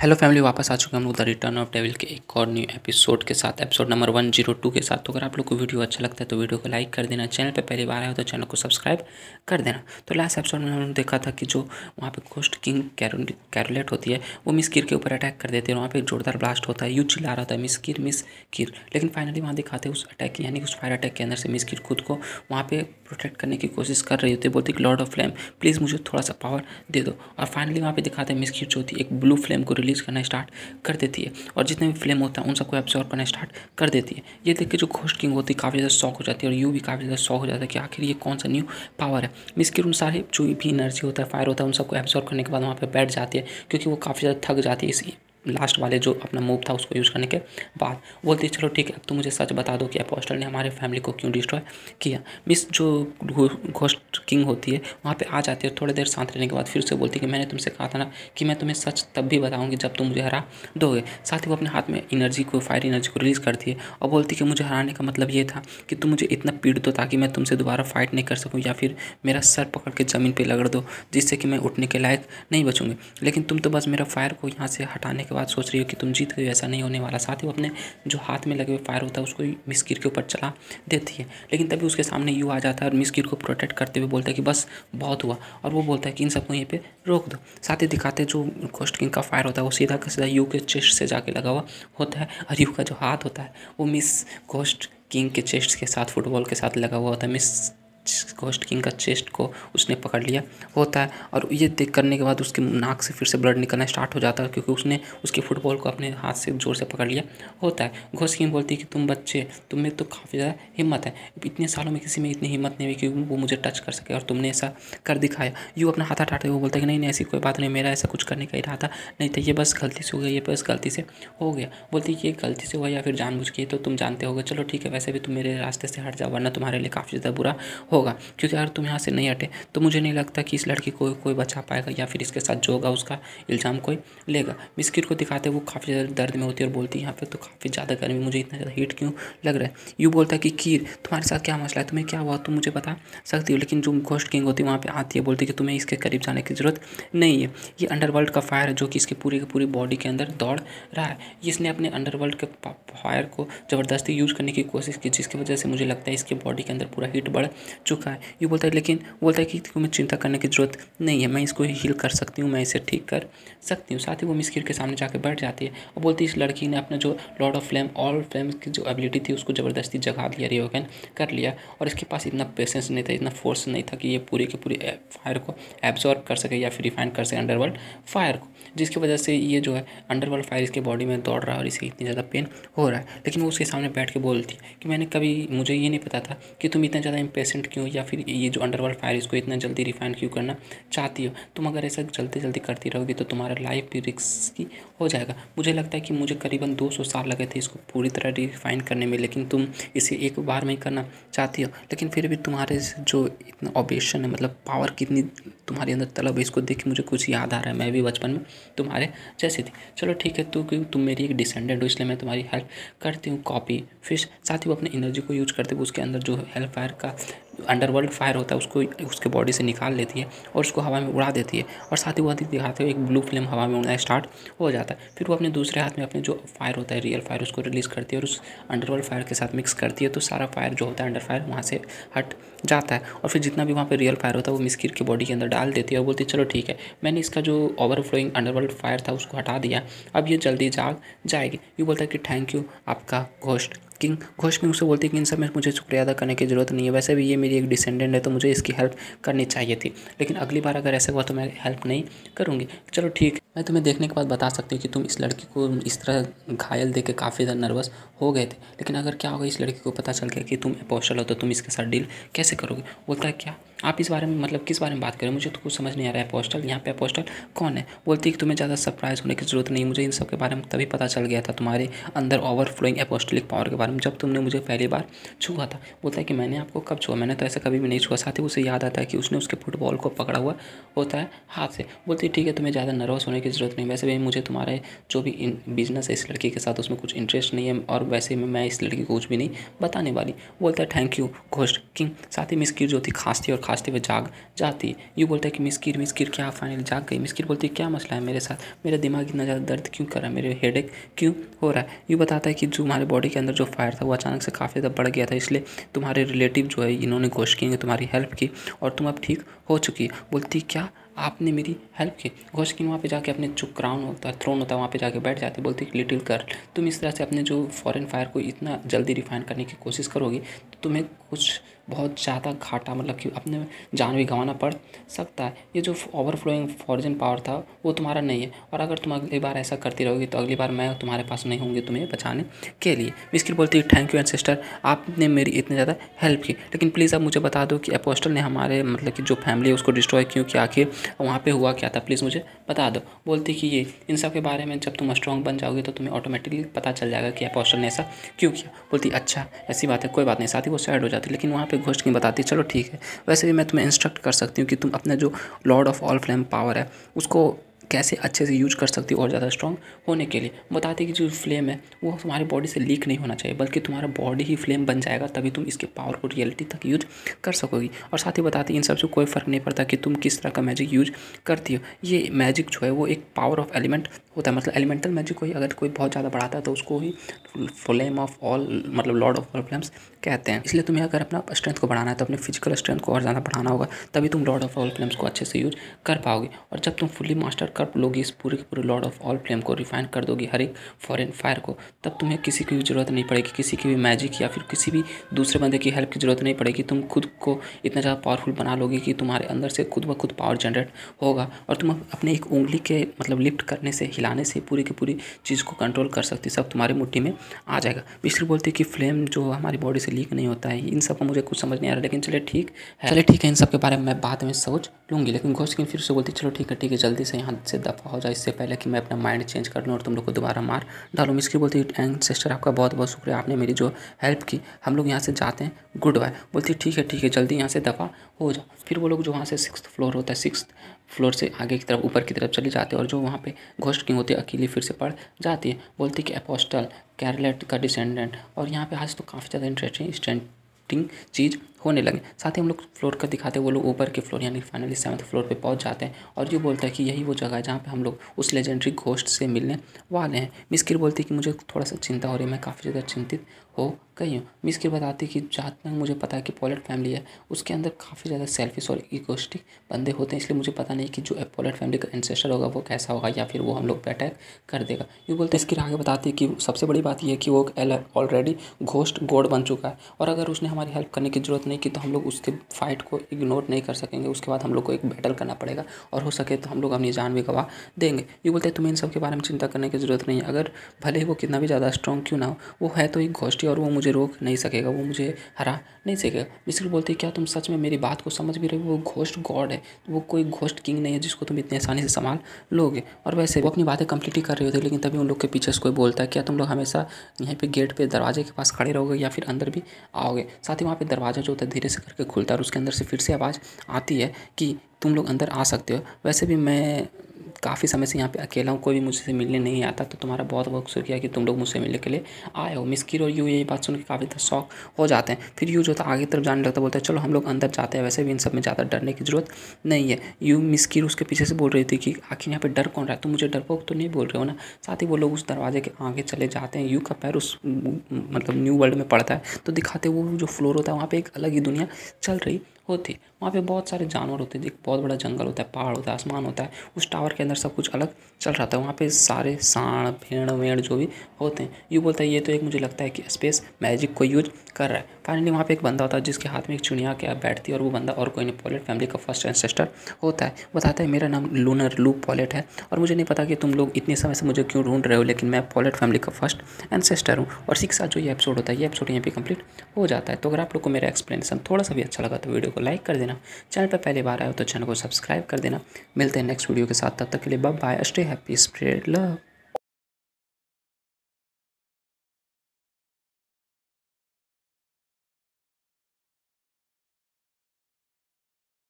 Hello family, वापस आ चुके हैं हम लोग द रिटर्न ऑफ डेविल के एक और न्यू एपिसोड के साथ, एपिसोड नंबर 102 के साथ। तो अगर आप लोग को वीडियो अच्छा लगता है तो वीडियो को लाइक कर देना, चैनल पे पहली बार आए हो तो चैनल को सब्सक्राइब कर देना। तो लास्ट एपिसोड में हमने देखा था कि जो वहाँ पे घोस्ट किंग कैरोलेट होती है वो मिस किर के ऊपर अटैक कर देती है। वहाँ पे जोरदार ब्लास्ट होता है, यू चिल्ला रहा था मिस किर। लेकिन फाइनली वहाँ दिखाते हैं उस अटैक यानी उस फायर अटैक के अंदर से मिस किर खुद को वहाँ पे प्रोटेक्ट करने की कोशिश कर रही होती है। बोलती है कि लॉर्ड ऑफ फ्लेम प्लीज़ मुझे थोड़ा सा पावर दे दो। और फाइनली वहाँ पे दिखाते हैं मिस किर जो होती है एक ब्लू फ्लेम को रिलीज़ करना स्टार्ट कर देती है और जितने भी फ्लेम होता है उन सबको एब्जॉर्ब करना स्टार्ट कर देती है। ये देख के जो घोस्ट किंग होती है काफ़ी ज़्यादा शॉक हो जाती है और यू भी काफ़ी ज़्यादा शॉक हो जाता है कि आखिर ये कौन सा न्यू पावर है। मिस किर उन सारे जो भी एनर्जी होता है, फायर होता है, उन सबको एब्जॉर्ब करने के बाद वहाँ पे बैठ जाती है क्योंकि वो काफ़ी ज़्यादा थक जाती है इस लास्ट वाले जो अपना मूव था उसको यूज़ करने के बाद। बोलती है चलो ठीक है, अब तो मुझे सच बता दो कि अपोस्टल ने हमारे फैमिली को क्यों डिस्ट्रॉय किया। मिस जो घोस्ट किंग होती है वहाँ पे आ जाती है और थोड़ी देर शांत रहने के बाद फिर से बोलती है कि मैंने तुमसे कहा था ना कि मैं तुम्हें सच तब भी बताऊंगी जब तुम मुझे हरा दोगे। साथ ही वो अपने हाथ में एनर्जी को, फायर एनर्जी को रिलीज़ करती है और बोलती है कि मुझे हराने का मतलब ये था कि तुम मुझे इतना पीट दो ताकि मैं तुमसे दोबारा फाइट नहीं कर सकूँ या फिर मेरा सर पकड़ के ज़मीन पर रगड़ दो जिससे कि मैं उठने के लायक नहीं बचूँगी। लेकिन तुम तो बस मेरा फायर को यहाँ से हटाने के बाद सोच रही हो कि तुम जीत गई, ऐसा नहीं होने वाला। साथ ही वो अपने जो हाथ में लगे हुए फायर होता है उसको मिस किर के ऊपर चला देती है। लेकिन तभी उसके सामने यू आ जाता है और मिस किर को प्रोटेक्ट करते हुए बोलता है कि बस बहुत हुआ और वो बोलता है कि इन सबको यहीं पे रोक दो। साथ ही दिखाते जो घोस्ट किंग का फायर होता है वो सीधा का सीधा यू के चेस्ट से जाके लगा हुआ होता है और यू का जो हाथ होता है वो मिस घोस्ट किंग के चेस्ट के साथ फुटबॉल के साथ लगा हुआ होता है। मिस घोस्ट किंग का चेस्ट को उसने पकड़ लिया होता है और ये देख करने के बाद उसके नाक से फिर से ब्लड निकलना स्टार्ट हो जाता है क्योंकि उसने उसके फुटबॉल को अपने हाथ से जोर से पकड़ लिया होता है। घोस्ट किंग बोलती है कि तुम बच्चे, तुम में तो काफ़ी ज़्यादा हिम्मत है, इतने सालों में किसी में इतनी हिम्मत नहीं हुई कि वो मुझे टच कर सके और तुमने ऐसा कर दिखाया। यू अपना हाथ हटाते हुए बोलता है कि नहीं नहीं ऐसी कोई बात नहीं, मेरा ऐसा कुछ करने का इरादा नहीं था, ये बस गलती से हो गया, ये बस गलती से हो गया। बोलती है कि ये गलती से हुआ या फिर जानबूझ के तो तुम जानते होगे। चलो ठीक है, वैसे भी तुम मेरे रास्ते से हट जाओ वरना तुम्हारे लिए काफ़ी ज़्यादा बुरा होगा, क्योंकि अगर तुम यहाँ से नहीं हटे तो मुझे नहीं लगता कि इस लड़की को कोई बचा पाएगा या फिर इसके साथ जो होगा उसका इल्ज़ाम कोई लेगा। मिस किर को दिखाते वो काफ़ी ज़्यादा दर्द में होती है और बोलती है यहाँ पे तो काफ़ी ज़्यादा गर्मी, मुझे इतना ज़्यादा हीट क्यों लग रहा है। यू बोलता है कि कीर तुम्हारे साथ क्या मसला है, तुम्हें क्या हुआ, तुम मुझे बता सकती हो। लेकिन जो घोस्ट किंग होती है वहाँ पे आती है, बोलती है कि तुम्हें इसके करीब जाने की ज़रूरत नहीं है, ये अंडरवर्ल्ड का फायर है जो कि इसके पूरी की पूरी बॉडी के अंदर दौड़ रहा है। इसने अपने अंडरवर्ल्ड के फायर को ज़बरदस्ती यूज़ करने की कोशिश की जिसकी वजह से मुझे लगता है इसके बॉडी के अंदर पूरा हीट बढ़ चुका है। ये बोलता है लेकिन बोलता है कि तुम्हें चिंता करने की ज़रूरत नहीं है, मैं इसको हील कर सकती हूँ, मैं इसे ठीक कर सकती हूँ। साथ ही वो मिस किर के सामने जाकर बैठ जाती है और बोलती है इस लड़की ने अपना जो Lord of flame, all flame की जो एबिलिटी थी उसको ज़बरदस्ती जगा दिया, रिओगन कर लिया और इसके पास इतना पेशेंस नहीं था, इतना फोर्स नहीं था कि ये पूरी के पूरी फायर को एब्जॉर्ब कर सके या फिर रिफाइन कर सके अंडरवर्ल्ड फायर को, जिसकी वजह से ये जो है अंडरवर्ल्ड फायर इसके बॉडी में दौड़ रहा है और इसे इतनी ज़्यादा पेन हो रहा है। लेकिन वो उसके सामने बैठ के बोलती है कि मैंने कभी, मुझे ये नहीं पता था कि तुम इतना ज़्यादा इम्पेशेंट क्यों या फिर ये जो अंडरवर्ल्ड फायर इसको इतना जल्दी रिफाइन क्यों करना चाहती हो। तुम अगर ऐसा जल्दी जल्दी करती रहोगी तो तुम्हारा लाइफ भी रिस्की हो जाएगा। मुझे लगता है कि मुझे करीबन 200 साल लगे थे इसको पूरी तरह रिफाइन करने में, लेकिन तुम इसे एक बार में ही करना चाहती हो। लेकिन फिर भी तुम्हारे जो इतना ऑब्सेशन है, मतलब पावर कितनी तुम्हारे अंदर तलब है, इसको देख के मुझे कुछ याद आ रहा है, मैं भी बचपन में तुम्हारे जैसी थी। चलो ठीक है, तुम मेरी एक डिसेंडेंट हो इसलिए मैं तुम्हारी हेल्प करती हूँ। कॉपी फिश साथ ही वो अपने एनर्जी को यूज करते हुए उसके अंदर जो हेल्प फायर का अंडरवर्ल्ड फायर होता है उसको उसके बॉडी से निकाल लेती है और उसको हवा में उड़ा देती है और साथ ही वो दिखाते हुए एक ब्लू फ्लेम हवा में उड़ना स्टार्ट हो जाता है। फिर वो अपने दूसरे हाथ में अपने जो फायर होता है, रियल फायर, उसको रिलीज़ करती है और उस अंडरवर्ल्ड फायर के साथ मिक्स करती है तो सारा फायर जो होता है अंडर फायर वहाँ से हट जाता है और फिर जितना भी वहाँ पे रियल फायर होता है वो मिस किर के बॉडी के अंदर डाल देती है और बोलती है चलो ठीक है, मैंने इसका जो ओवरफ्लोइंग अंडरवर्ल्ड फायर था उसको हटा दिया, अब ये जल्दी जाग जाएगी। ये बोलता है कि थैंक यू आपका घोस्ट किंग। घोस्ट किंग उससे बोलती है कि इन सब में मुझे शुक्रिया अदा करने की ज़रूरत नहीं है, वैसे भी ये मेरी एक डिसेंडेंट है तो मुझे इसकी हेल्प करनी चाहिए थी, लेकिन अगली बार अगर ऐसा हुआ तो मैं हेल्प नहीं करूँगी। चलो ठीक, मैं तुम्हें देखने के बाद बता सकती हूँ कि तुम इस लड़की को इस तरह घायल देख के काफ़ी ज़्यादा नर्वस हो गए थे, लेकिन अगर क्या होगा इस लड़की को पता चल गया कि तुम अपोस्टल हो तो तुम इसके साथ डील कैसे करोगे। बोलता है क्या आप इस बारे में मतलब किस बारे में बात करें, मुझे तो कुछ समझ नहीं आ रहा है। अपोस्टल, यहाँ पे अपोस्टल कौन है? बोलती है कि तुम्हें ज़्यादा सरप्राइज़ होने की ज़रूरत नहीं, मुझे इन सब के बारे में तभी पता चल गया था, तुम्हारे अंदर ओवरफ्लोइंग अपोस्टलिक पावर के बारे में, जब तुमने मुझे पहली बार छुआ था। बोलता है कि मैंने आपको कब छुआ, मैंने तो ऐसा कभी भी नहीं छुआ। साथ ही उसे याद आता है कि उसने उसके फुटबॉल को पकड़ा हुआ होता है हाथ से। बोलती है ठीक है, तुम्हें ज़्यादा नर्वस होने की ज़रूरत नहीं, वैसे भी मुझे तुम्हारे जो भी बिजनेस है इस लड़की के साथ उसमें कुछ इंटरेस्ट नहीं है, और वैसे में मैं इस लड़की को कुछ भी नहीं बताने वाली। बोलता है थैंक यू घोस्ट किंग। साथ ही मिस कीर जो थी खांसती और खांसते हुए जाग जाती है। यूँ बोलता है कि मिस कीर क्या फाइनली जाग गई? मिस कीर बोलती है क्या मसला है मेरे साथ, मेरा दिमाग इतना ज़्यादा दर्द क्यों कर रहा है, मेरे हेडेक क्यों हो रहा है? यूँ बताता है कि जो हमारे बॉडी के अंदर जो फायर था वो अचानक से काफ़ी ज़्यादा बढ़ गया था, इसलिए तुम्हारे रिलेटिव जो है इन्होंने घोस्ट किंग ने तुम्हारी हेल्प की और तुम अब ठीक हो चुकी है। बोलती क्या आपने मेरी हेल्प की? घोस्ट किंग वहाँ पे जाके अपने जो क्राउन होता है, थ्रोन होता है, वहाँ पे जाके बैठ जाती। बोलती है लिटिल गर्ल, तुम इस तरह से अपने जो फॉरेन फायर को इतना जल्दी रिफाइन करने की कोशिश करोगी तो तुम्हें कुछ बहुत ज़्यादा घाटा मतलब कि अपने जान भी गंवाना पड़ सकता है। ये जो ओवरफ्लोइंग फॉर्जन पावर था वो तुम्हारा नहीं है, और अगर तुम अगली बार ऐसा करती रहोगी तो अगली बार मैं तुम्हारे पास नहीं होंगी तुम्हें बचाने के लिए। मिस्किल बोलती है थैंक यू एंसेस्टर, आपने मेरी इतनी ज़्यादा हेल्प की, लेकिन प्लीज़ आप मुझे बता दो कि अपोस्टल ने हमारे मतलब कि जो फैमिली है उसको डिस्ट्रॉय क्यों किया, आखिर वहाँ पे हुआ क्या था, प्लीज़ मुझे बता दो। बोलती कि ये इन सब के बारे में जब तुम स्ट्रॉन्ग बन जाओगे तो तुम्हें ऑटोमेटिकली पता चल जाएगा कि अपोस्टल ने ऐसा क्यों किया। बोलती अच्छा ऐसी बात है, कोई बात नहीं। साथ ही वो सैड हो जाती, लेकिन वहाँ पे घोस्ट किंग बताती चलो ठीक है, वैसे भी मैं तुम्हें इंस्ट्रक्ट कर सकती हूँ कि तुम अपना जो Lord of all flame power है उसको कैसे अच्छे से यूज कर सकती हो और ज़्यादा स्ट्रॉन्ग होने के लिए। बताती कि जो फ्लेम है वो तुम्हारी बॉडी से लीक नहीं होना चाहिए, बल्कि तुम्हारा बॉडी ही फ्लेम बन जाएगा, तभी तुम इसके पावर को रियलिटी तक यूज कर सकोगी। और साथ ही बताती इन सबसे कोई फ़र्क नहीं पड़ता कि तुम किस तरह का मैजिक यूज करती हो, ये मैजिक जो है वो एक पावर ऑफ एलिमेंट होता है, मतलब एलिमेंटल मैजिक को ही अगर कोई बहुत ज़्यादा बढ़ाता है तो उसको ही फ्लेम ऑफ ऑल मतलब लॉर्ड ऑफ ऑल फ्लेम्स कहते हैं। इसलिए तुम्हें अगर अपना स्ट्रेंथ को बढ़ाना है तो अपने फिजिकल स्ट्रेंथ को और ज़्यादा बढ़ाना होगा, तभी तुम लॉर्ड ऑफ ऑल फ्लेम्स को अच्छे से यूज कर पाओगे। और जब तुम फुली मास्टर कर लोगी इस पूरे के पूरे लॉर्ड ऑफ ऑल फ्लेम को, रिफाइन कर दोगी हर एक फॉरेन फायर को, तब तुम्हें किसी की भी ज़रूरत नहीं पड़ेगी, किसी की भी मैजिक या फिर किसी भी दूसरे बंदे की हेल्प की ज़रूरत नहीं पड़ेगी। तुम खुद को इतना ज़्यादा पावरफुल बना लोगे कि तुम्हारे अंदर से खुद ब खुद पावर जनरेट होगा, और तुम अपने एक उंगली के मतलब लिफ्ट करने से, हिलाने से पूरी की पूरी चीज़ को कंट्रोल कर सकती, सब तुम्हारी मुट्ठी में आ जाएगा। मिस्टर बोलती है कि फ्लेम जो हमारी बॉडी से लीक नहीं होता है, इन सब को मुझे कुछ समझ नहीं आ रहा, लेकिन चले ठीक है, इन सब के बारे में मैं बाद में सोच लूँगी। लेकिन घोस्ट किंग फिर से बोलती चलो ठीक है जल्दी से यहाँ से दफ़ा हो जाए, इससे पहले कि मैं अपना माइंड चेंज कर लूँ और तुम लोग को दोबारा मार डालूँ। मिस्की बोलती है एंसेस्टर आपका बहुत बहुत शुक्रिया, आपने मेरी जो हेल्प की, हम लोग यहाँ से जाते हैं, गुड बाय। बोलती है ठीक है जल्दी यहाँ से दफ़ा हो जाओ। फिर वो लोग जो वहाँ से 6th फ्लोर होता है, 6th फ्लोर से आगे की तरफ ऊपर की तरफ चली जाते हैं, और जो वहाँ पे घोस्ट किंग होती है अकेली फिर से पड़ जाती है। बोलती कि अपोस्टल कैरलेट का डिसेंडेंट, और यहाँ पे आज तो काफ़ी ज़्यादा इंटरेस्टिंग चीज़ होने लगे। साथ ही हम लोग फ्लोर का दिखाते हैं, वो लोग ऊपर के फ्लोर यानी फाइनली 7th फ्लोर पे पहुंच जाते हैं, और ये बोलता है कि यही वो जगह है जहाँ पे हम लोग उस लेजेंडरी घोस्ट से मिलने वाले हैं। मिस किर बोलती है कि मुझे थोड़ा सा चिंता हो रही है, मैं काफ़ी ज़्यादा चिंतित हो गई हूँ। मिस किर बताती है कि जहाँ तक मुझे पता है कि पॉलेट फैमिली है उसके अंदर काफ़ी ज़्यादा सेल्फिश और इगोस्टिक बंदे होते हैं, इसलिए मुझे पता नहीं कि जो पॉलेट फैमिली का एंसेस्टर होगा वो कैसा होगा, या फिर वो हम लोग पे अटैक कर देगा। ये बोलते हैं, इसके आगे बताती है कि सबसे बड़ी बात यह है कि वो ऑलरेडी घोस्ट गॉड बन चुका है, और अगर उसने हमारी हेल्प करने की ज़रूरत नहीं की तो हम लोग उसके फाइट को इग्नोर नहीं कर सकेंगे। उसके बाद हम लोग को एक बैटल करना पड़ेगा, और हो सके तो हम लोग अपनी जान भी गवा देंगे। ये बोलते हैं तुम्हें इन सब के बारे में चिंता करने की ज़रूरत नहीं है, अगर भले ही वो कितना भी ज़्यादा स्ट्रॉन्ग क्यों ना हो, वो है तो एक घोस्ट ही, और वो मुझे रोक नहीं सकेगा, वो मुझे हरा नहीं सकेगा। मिस्टर बोलती है क्या तुम सच में मेरी बात को समझ भी रहे हो? वो घोस्ट गॉड है, वो कोई घोस्ट किंग नहीं है जिसको तुम इतनी आसानी से संभाल लोगे। और वैसे वो अपनी बातें कंप्लीट ही कर रहे होते, लेकिन तभी उन लोग के पीछे से कोई बोलता है क्या तुम लोग हमेशा यहीं पे गेट पे दरवाजे के पास खड़े रहोगे या फिर अंदर भी आओगे? साथ ही वहाँ पे दरवाज़ा जो होता है धीरे से करके खुलता है, और उसके अंदर से फिर से आवाज़ आती है कि तुम लोग अंदर आ सकते हो। वैसे भी मैं काफ़ी समय से यहाँ पे अकेला हूँ, कोई भी मुझसे मिलने नहीं आता, तो तुम्हारा बहुत बहुत शुक्रिया कि तुम लोग मुझसे मिलने के लिए आए हो। मिस्किर और यू यही बात सुन के काफ़ी शौक हो जाते हैं। फिर यू जो था आगे तरफ जाने लगता, बोलता है चलो हम लोग अंदर जाते हैं, वैसे भी इन सब में ज़्यादा डरने की ज़रूरत नहीं है। यू मिस्किर उसके पीछे से बोल रही थी कि आखिर यहाँ पे डर कौन रहा है, तुम मुझे डरपोक तो नहीं बोल रहे हो ना। साथ ही वो लोग उस दरवाजे के आगे चले जाते हैं, यू का पैर उस मतलब न्यू वर्ल्ड में पड़ता है, तो दिखाते वो जो फ्लोर होता है वहाँ पर एक अलग ही दुनिया चल रही होती है। वहाँ पे बहुत सारे जानवर होते हैं, एक बहुत बड़ा जंगल होता है, पहाड़ होता है, आसमान होता है, उस टावर के अंदर सब कुछ अलग चल रहा था। वहाँ पे सारे सांड भेड़ वेड़ जो भी होते हैं। ये बोलता है ये तो एक मुझे लगता है कि स्पेस मैजिक को यूज कर रहा है। फाइनली वहाँ पे एक बंदा होता है जिसके हाथ में एक चिड़िया के बैठती है, और वो बंदा और कोई नहीं पॉलेट फैमिली का फर्स्ट एंसेस्टर होता है। बताता है मेरा नाम लूनर लू पॉलेट है, और मुझे नहीं पता कि तुम लोग इतने समय से मुझे क्यों ढूंढ रहे हो, लेकिन मैं पॉलेट फैमिली का फर्स्ट एंसेस्टर हूँ। और 6 साल जो ये एपिसोड होता है, ये एपिसोड यहीं पर कंप्लीट हो जाता है। तो अगर आप लोग को मेरा एक्सप्लेनेशन थोड़ा सा भी अच्छा लगा तो वीडियो को को लाइक कर देना। चैनल पर पहली बार आए हो तो चैनल को सब्सक्राइब कर देना। मिलते हैं नेक्स्ट वीडियो के साथ, तब तक के लिए bye bye, stay happy, spread love.